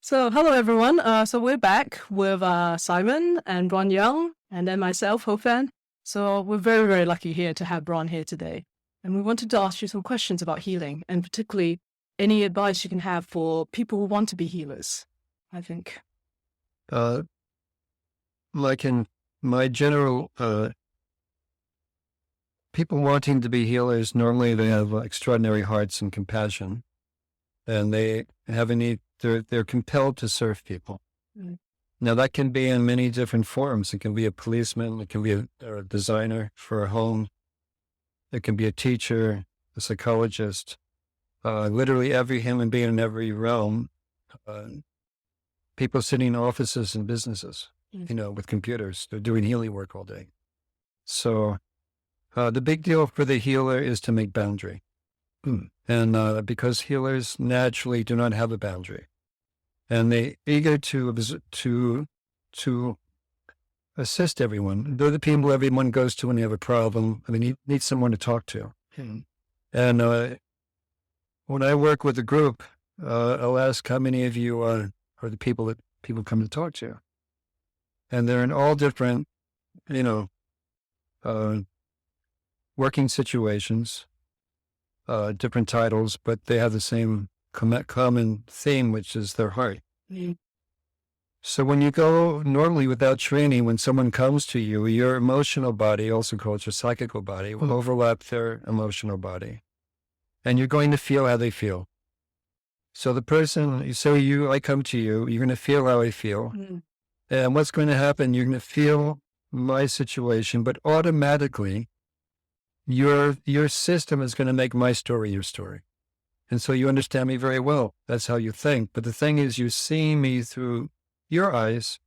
So hello everyone. So we're back with Simon and Ron Young, and then myself, Hofan. So we're very, very lucky here to have Ron here today. And we wanted to ask you some questions about healing, and particularly any advice you can have for people who want to be healers, I think. Like in my general, people wanting to be healers, normally they have extraordinary hearts and compassion, and they have a need. They're compelled to serve people. Mm. Now that can be in many different forms. It can be a policeman. It can be a designer for a home. It can be a teacher, a psychologist, literally every human being in every realm. People sitting in offices and businesses, with computers. They're doing healing work all day. So the big deal for the healer is to make boundary. And because healers naturally do not have a boundary, and they eager to assist everyone. They're the people everyone goes to when they have a problem and they need someone to talk to. And when I work with a group, I'll ask how many of you are the people that people come to talk to, and they're in all different, working situations. Different titles, but they have the same common theme, which is their heart. So when you go normally without training, when someone comes to you, your emotional body, also called your psychical body, will overlap their emotional body. And you're going to feel how they feel. So the person, I come to you, you're going to feel how I feel. And what's going to happen, you're going to feel my situation, but automatically your system is going to make my story your story. And so you understand me very well. That's how you think. But the thing is, you see me through your eyes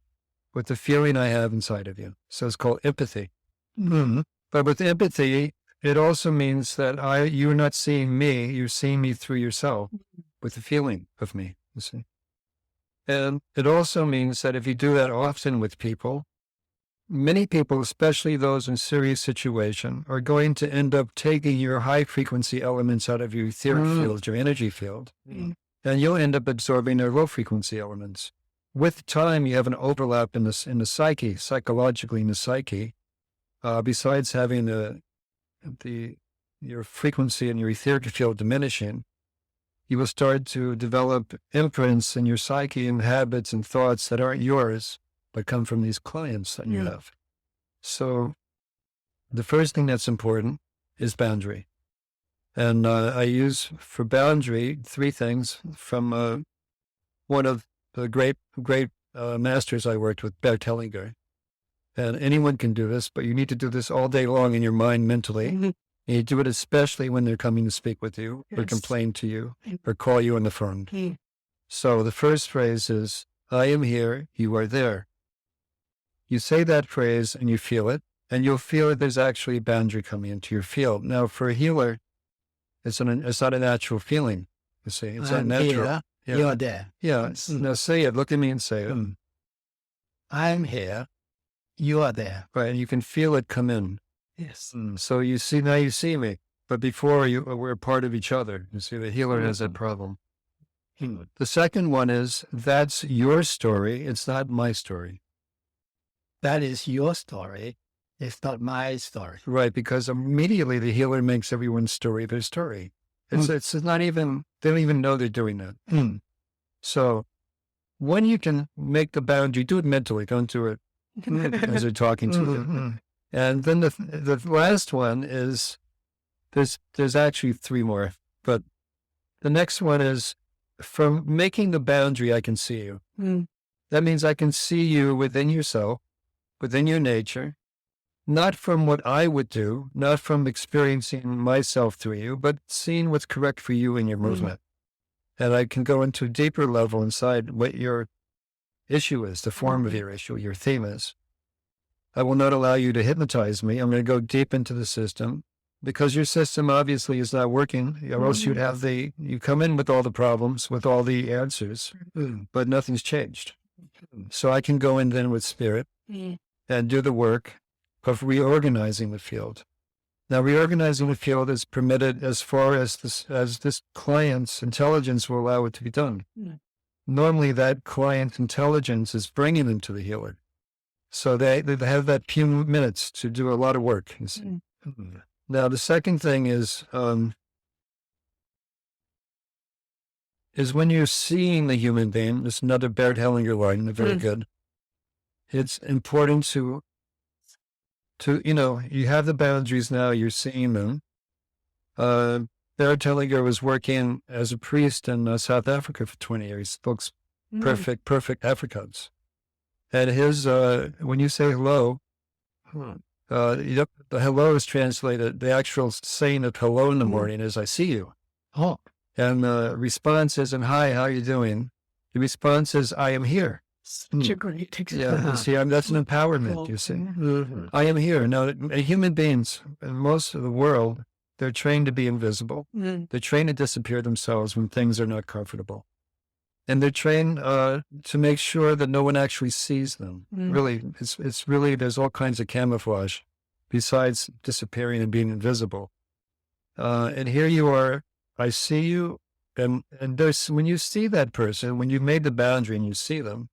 with the feeling I have inside of you. So it's called empathy. But with empathy, it also means that you're not seeing me, you're seeing me through yourself with the feeling of me, you see. And it also means that if you do that often with people, many people, especially those in serious situation, are going to end up taking your high frequency elements out of your etheric field, your energy field, and you'll end up absorbing their low frequency elements. With time, you have an overlap in the psyche, psychologically in the psyche. Besides having your frequency and your etheric field diminishing, you will start to develop imprints in your psyche and habits and thoughts that aren't yours, but come from these clients that you have. So the first thing that's important is boundary. And I use for boundary 3 things from one of the great masters I worked with, Bert Hellinger. And anyone can do this, but you need to do this all day long in your mind mentally. And you do it especially when they're coming to speak with you or complain to you or call you on the phone. So the first phrase is, I am here, you are there. You say that phrase and you feel it, and you'll feel that there's actually a boundary coming into your field. Now, for a healer, it's not a natural feeling. You see, it's unnatural. Here, you're there. Yeah. Now say it. Look at me and say it. I'm here. You are there. Right, and you can feel it come in. Yes. So you see me, but before we're part of each other. You see, the healer has that problem. The second one is, that's your story. It's not my story. That is your story. It's not my story. Right, because immediately the healer makes everyone's story their story. It's not even, they don't even know they're doing that. So when you can make the boundary, do it mentally, don't do it as they're talking to you. And then the last one is, there's actually 3 more, but the next one is, from making the boundary, I can see you. That means I can see you within yourself, within your nature, not from what I would do, not from experiencing myself through you, but seeing what's correct for you in your movement. And I can go into a deeper level inside what your issue is, the form of your issue, your theme is. I will not allow you to hypnotize me. I'm going to go deep into the system, because your system obviously is not working, or else you come in with all the problems, with all the answers, but nothing's changed. So I can go in then with spirit and do the work of reorganizing the field. Now, reorganizing the field is permitted as far as this client's intelligence will allow it to be done. normally that client's intelligence is bringing them to the healer. So they have that few minutes to do a lot of work. You see. Now, the second thing is when you're seeing the human being, there's another Bert Hellinger line, very good. It's important to, you have the boundaries now, you're seeing them. Bert Hellinger was working as a priest in South Africa for 20 years. He spoke perfect Afrikaans. And his, when you say hello, the hello is translated, the actual saying of hello in the morning is, I see you. Oh. And the response isn't, hi, how are you doing? The response is, I am here. Such a great example. Yeah, you see, that's an empowerment, you see. I am here. Now, human beings in most of the world, they're trained to be invisible. They're trained to disappear themselves when things are not comfortable. And they're trained to make sure that no one actually sees them. Really, it's really, there's all kinds of camouflage besides disappearing and being invisible. And here you are, I see you, and there's, when you see that person, when you've made the boundary and you see them,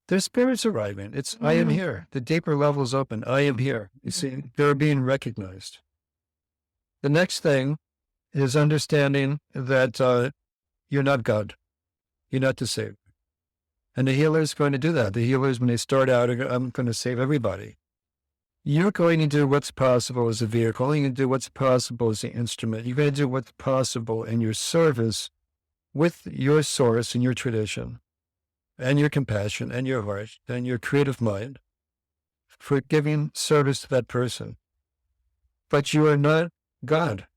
their spirit's arriving. It's, I am here. The deeper level's open. I am here. You see, they're being recognized. The next thing is understanding that you're not God. You're not the savior. And the healer is going to do that. The healers, when they start out, I'm going to save everybody. You're going to do what's possible as a vehicle. You're going to do what's possible as an instrument. You're going to do what's possible in your service with your source and your tradition and your compassion and your heart and your creative mind for giving service to that person. But you are not God.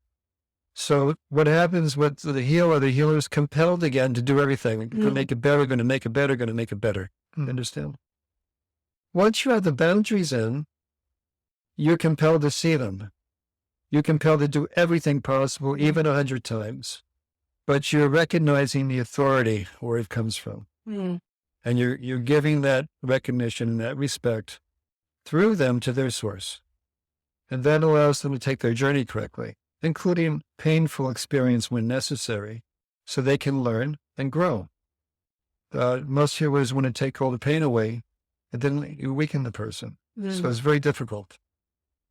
So what happens with the healer is compelled again to do everything. Going to make it better, going to make it better, going to make it better. Understand? Once you have the boundaries in, you're compelled to see them. You're compelled to do everything possible, even 100 times. But you're recognizing the authority where it comes from. And you're giving that recognition and that respect through them to their source. And that allows them to take their journey correctly, including painful experience when necessary, so they can learn and grow. Most healers want to take all the pain away, and then you weaken the person. So it's very difficult.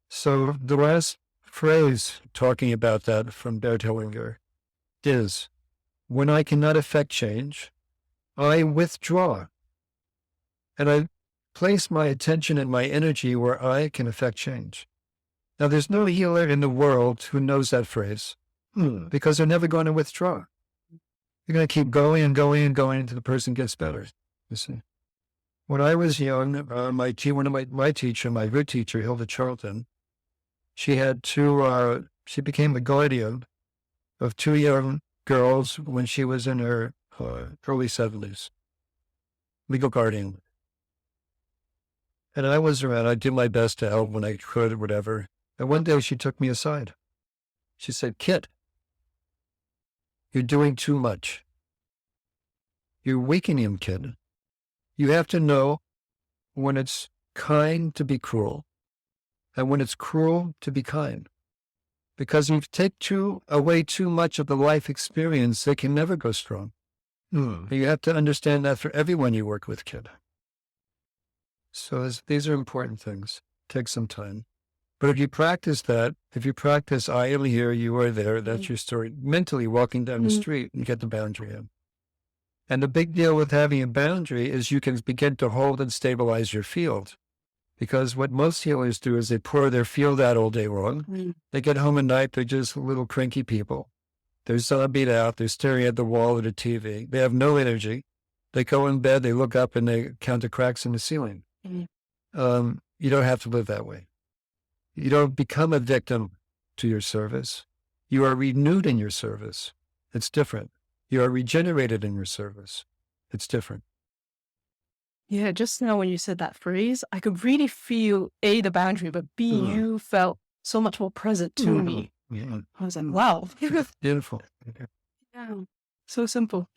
So the last phrase talking about that from Bert Hellinger is, when I cannot affect change, I withdraw. And I place my attention and my energy where I can affect change. Now, there's no healer in the world who knows that phrase because they're never going to withdraw. They're going to keep going and going and going until the person gets better. You see, when I was young, my teacher, my root teacher, Hilda Charlton, she became the guardian of 2 young girls when she was in her early 70s. Legal guardian. And I was around. I did my best to help when I could or whatever. And one day she took me aside. She said, "Kid, you're doing too much. You're weakening him, kid. You have to know when it's kind to be cruel and when it's cruel to be kind. Because if you take away too much of the life experience, they can never go strong. You have to understand that for everyone you work with, kid." So these are important things. Take some time. But if you practice that, if you practice, I am here, you are there, that's your story. Mentally walking down the street, you get the boundary in. And the big deal with having a boundary is you can begin to hold and stabilize your field. Because what most healers do is they pour their field out all day long. They get home at night, they're just little cranky people. They're zombied out, they're staring at the wall or the TV. They have no energy. They go in bed, they look up and they count the cracks in the ceiling. You don't have to live that way. You don't become a victim to your service. You are renewed in your service. It's different. You are regenerated in your service. It's different. Yeah, just now when you said that phrase, I could really feel A, the boundary, but B, you felt so much more present to me. Yeah. I was like, wow. Beautiful. Yeah. So simple.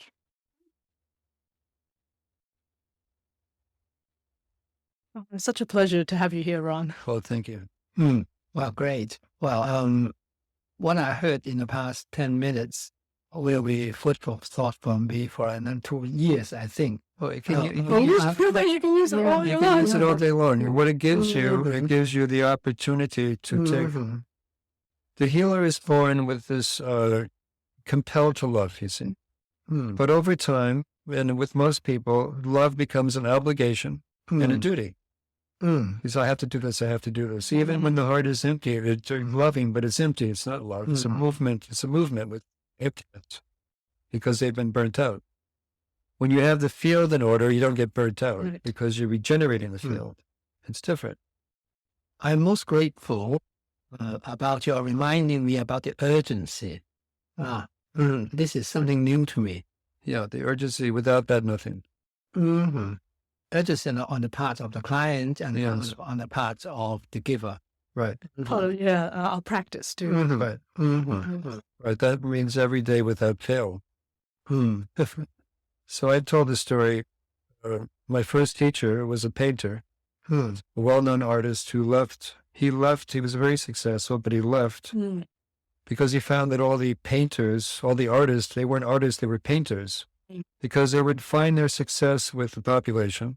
Oh, it's such a pleasure to have you here, Ron. Well, thank you. Well, great. Well, what I heard in the past 10 minutes will be fruitful thought for me for another 2 years, I think. Well, You can use it all you your can life. use it all day long. And what it gives you the opportunity to take. The healer is born with this compelled to love, you see. But over time, and with most people, love becomes an obligation and a duty. Because I have to do this, I have to do this. Even when the heart is empty, it's loving, but it's empty. It's not love. It's a movement. It's a movement with emptiness because they've been burnt out. When you have the field in order, you don't get burnt out because you're regenerating the field. It's different. I'm most grateful about your reminding me about the urgency. This is something new to me. Yeah, the urgency, without that, nothing. Urgency on the part of the client and on the part of the giver. Right. Part of, our practice too. Right. Right. That means every day without fail. So I told the story. My first teacher was a painter, a well-known artist who left. He left. He was very successful, but he left because he found that all the painters, all the artists, they weren't artists, they were painters, because they would find their success with the population,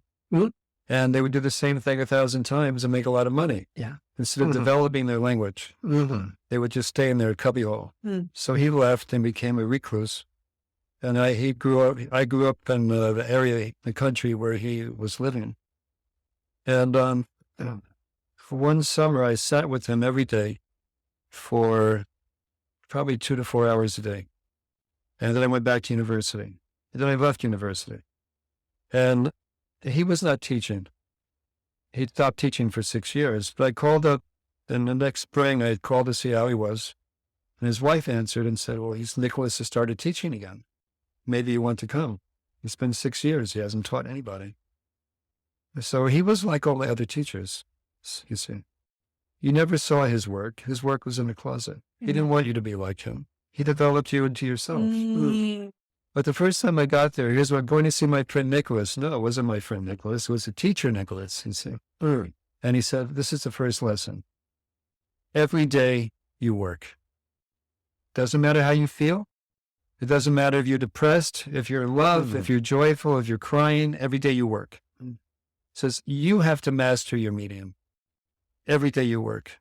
and they would do the same thing 1,000 times and make a lot of money. Yeah. Instead of developing their language, they would just stay in their cubbyhole. So he left and became a recluse. And I grew up in the area, the country where he was living. And for one summer, I sat with him every day for probably 2 to 4 hours a day. And then I went back to university. And then I left university. And he was not teaching. He stopped teaching for 6 years. But I called up, and the next spring I called to see how he was. And his wife answered and said, well, Nicholas has started teaching again. Maybe you want to come. It's been 6 years. He hasn't taught anybody. So he was like all the other teachers, you see. You never saw his work. His work was in the closet. He didn't want you to be like him. He developed you into yourself. But the first time I got there, here's what I'm going to see my friend Nicholas. No, it wasn't my friend Nicholas. It was the teacher Nicholas, you see. And he said, this is the first lesson. Every day you work. Doesn't matter how you feel. It doesn't matter if you're depressed, if you're in love, if you're joyful, if you're crying. Every day you work. It says you have to master your medium. Every day you work.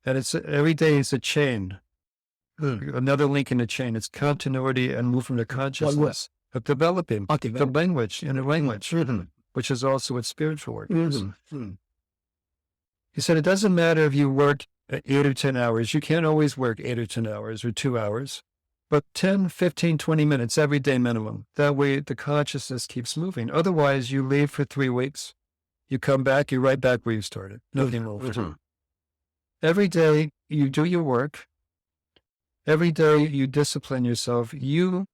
And every day is a chain. Another link in the chain. It's continuity and movement of consciousness. Of developing the language, inner language, which is also what spiritual work is. He said, it doesn't matter if you work 8 or 10 hours. You can't always work 8 or 10 hours or 2 hours. But 10, 15, 20 minutes every day minimum. That way the consciousness keeps moving. Otherwise, you leave for 3 weeks. You come back, you're right back where you started. Nothing over. Every day you do your work. Every day you discipline yourself. You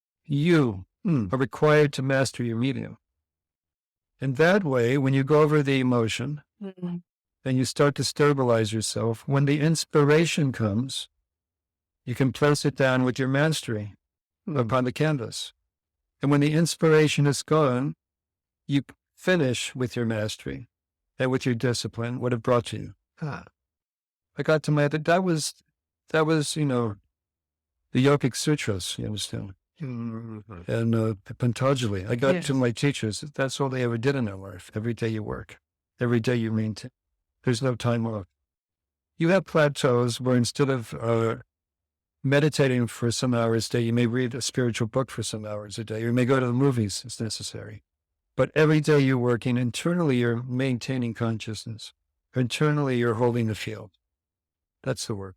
are required to master your medium. And that way, when you go over the emotion, and you start to stabilize yourself, when the inspiration comes, you can place it down with your mastery upon the canvas. And when the inspiration is gone, you finish with your mastery and with your discipline, what it brought you. I got to that was, the Yogic Sutras, you understand? And Patanjali. I got to my teachers. That's all they ever did in their life. Every day you work. Every day you maintain. There's no time off. You have plateaus where instead of meditating for some hours a day, you may read a spiritual book for some hours a day. You may go to the movies if necessary. But every day you're working, internally you're maintaining consciousness. Internally you're holding the field. That's the work.